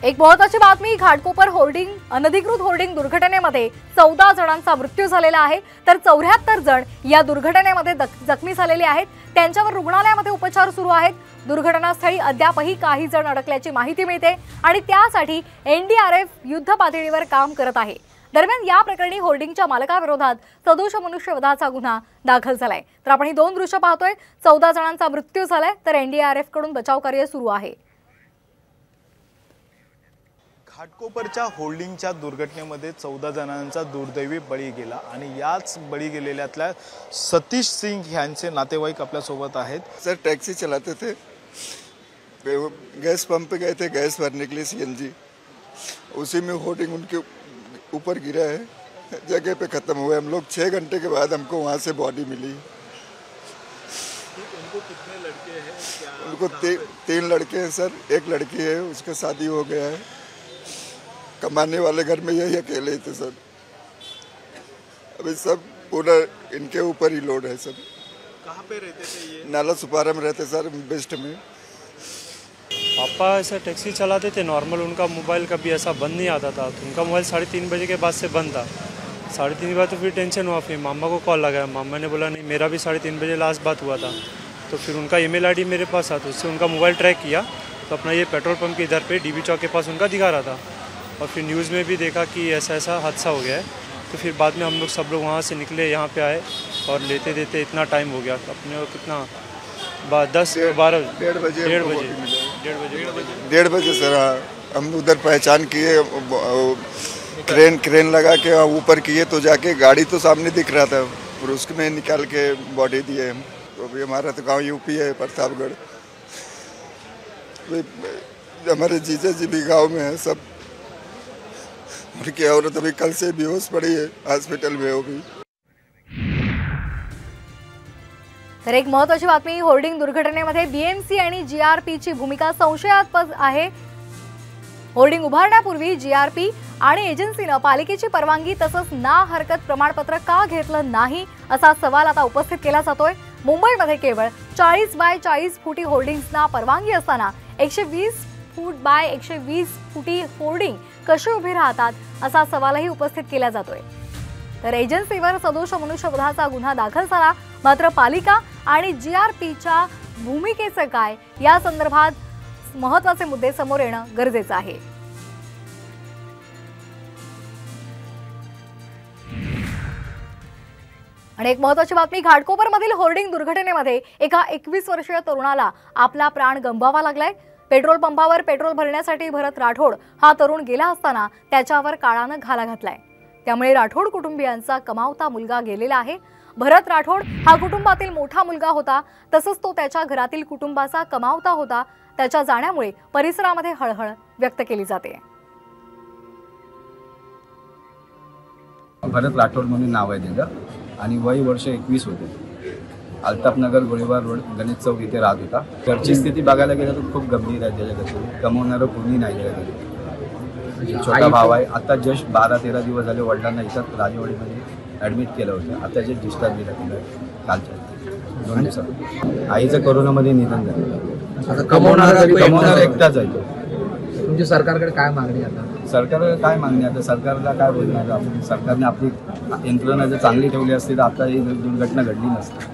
एक महत्त्वाची बातमी, घाटकोपर होर्डिंग अनधिकृत होर्डिंग दुर्घटनेमध्ये 14 जणांचा मृत्यू झालेला आहे, तर 74 जण या दुर्घटनेमध्ये जखमी झालेले आहेत। त्यांच्यावर रुग्णालयामध्ये उपचार सुरू आहेत। दुर्घटनास्थळी अद्यापही काही जण अडकल्याची माहिती मिळते आणि त्यासाठी एनडीआरएफ युद्ध पातळीवर काम करत आहे। दरम्यान या प्रकरणी होर्डिंगच्या मालकाविरोधात सदोष मनुष्यवधाचा गुन्हा दाखल झालाय। तर आपण ही दोन दृश्य पाहतोय। 14 जणांचा मृत्यू झालाय, तर एनडीआरएफ कडून बचाव कार्य सुरू आहे। घाटकोपरच्या होल्डिंगच्या दुर्घटनेमध्ये 14 जणांचा दुर्दैवी बळी गेला आणि याच बळी गेलेल्यातल्या सतीश सिंह यांचे नातेवाईक आपल्या सोबत आहेत। सर टैक्सी चलाते थे, गैस पंप पे गए थे गैस भरने के लिए सीएनजी, उसी में होर्डिंग उनके ऊपर गिरा है, जगह पे खत्म हुए। हम लोग 6 घंटे के बाद हमको वहाँ से बॉडी मिली। उनको कितने लड़के हैं? क्या उनको 3 लड़के हैं सर, एक लड़की है, उसका शादी हो गया है। कमाने वाले घर में यही अकेले ही थे सर। अभी सब पूरा इनके ऊपर ही लोड है सर। कहाँ पे रहते थे ये? नाला सुपारा में रहते सर, बेस्ट में। पापा ऐसा टैक्सी चलाते थे नॉर्मल, उनका मोबाइल कभी ऐसा बंद नहीं आता था। तो उनका मोबाइल 3:30 बजे के बाद से बंद था। 3:30 के बाद तो फिर टेंशन हुआ, फिर मामा को कॉल लगाया। मामा ने बोला नहीं, मेरा भी 3:30 बजे लास्ट बात हुआ था। तो फिर उनका ईमेल आईडी मेरे पास था, तो उससे उनका मोबाइल ट्रैक किया तो अपना ये पेट्रोल पंप के इधर पे डीबी चौक के पास उनका दिखा रहा था। और फिर न्यूज़ में भी देखा कि ऐसा ऐसा हादसा हो गया है। तो फिर बाद में हम लोग सब लोग वहाँ से निकले, यहाँ पे आए और लेते देते इतना टाइम हो गया अपने को, कितना 10 12 डेढ़ बजे सर। हाँ, हम उधर पहचान किए, क्रेन लगा के ऊपर किए तो जाके गाड़ी तो सामने दिख रहा था, फिर उसमें निकाल के बॉडी दिए हम। तो अभी हमारा तो गांव यूपी है, प्रतापगढ़। हमारे जीजा जी भी गांव में है सब। उनकी औरत अभी कल से बेहोश पड़ी है, हॉस्पिटल में हो भी। तर एक महत्त्वाची बातमी, होर्डिंग दुर्घटनेमध्ये बीएमसी आणि जीआरपीची भूमिका संशयास्पद आहे। होर्डिंग उभारण्यापूर्वी जीआरपी आणि एजन्सीने पालिकेची परवानगी तसंच ना हरकत प्रमाणपत्र का घेतलं नाही असा सवाल आता उपस्थित केला जातोय। मुंबईमध्ये केवळ 40 बाय 40 फुटी होर्डिंग्सना परवानगी असताना 120 फूट बाय 120 फुटी होर्डिंग कशी उभी राहतात असा सवालही उपस्थित केला जातोय। तर एजन्सीवर सदोष मनुष्यवधाचा गुन्हा दाखल झाला, मात्र पालिका आणि जीआरपीच्या भूमिकेचं काय या संदर्भात महत्त्वाचे मुद्दे समोर येणं गरजेचं आहे। आणि एक महत्त्वाची बातमी, घाटकोपरमधील होर्डिंग दुर्घटनेमध्ये एका 21 वर्षीय तरुणाला आपला प्राण गमवावा लागलाय। पेट्रोल पंपावर पेट्रोल भरण्यासाठी भरत राठोड हा तरुण गेला असताना त्याच्यावर काळानं घाला घातलाय। त्यामुळे राठोड कुटुंबियांचा कमावता मुलगा गेलेला आहे। भरत राठोड हा कुटुंबातील मोठा मुलगा होता, तसंच तो त्याच्या घरातील कुटुंबाचा कमावता होता। त्याच्या जाण्यामुळे परिसरामध्ये हळहळ व्यक्त केली जाते। भरत राठोड म्हणून नाव आहे त्याचं आणि वय वर्ष 21 होते। अल्ताफनगर गोळीबार रोड गणेश चौक इथे राहत होता। घरची स्थिती बघायला गेलं तर खूप गंभीर आहे त्याच्याकडे, कमवणारं कोणी नाही आहे। छोटा भाव आहे, आता जस्ट 12-13 दिवस झाले वडिलांना इथं राजवाडीमध्ये ॲडमिट केलं होतं। आता जे डिस्चार्ज दिला तिला कालच्या 2 दिवसात। आईचं कोरोनामध्ये निधन झालं। आता कमवणारा एकटाच आहे तो। तुमची सरकारकडे काय मागणी आता? सरकारला काय मागणी आता, सरकारला काय बोलणार आपण? सरकारने आपली यंत्रणा जर चांगली ठेवली असती तर आता ही दुर्घटना घडली नसती।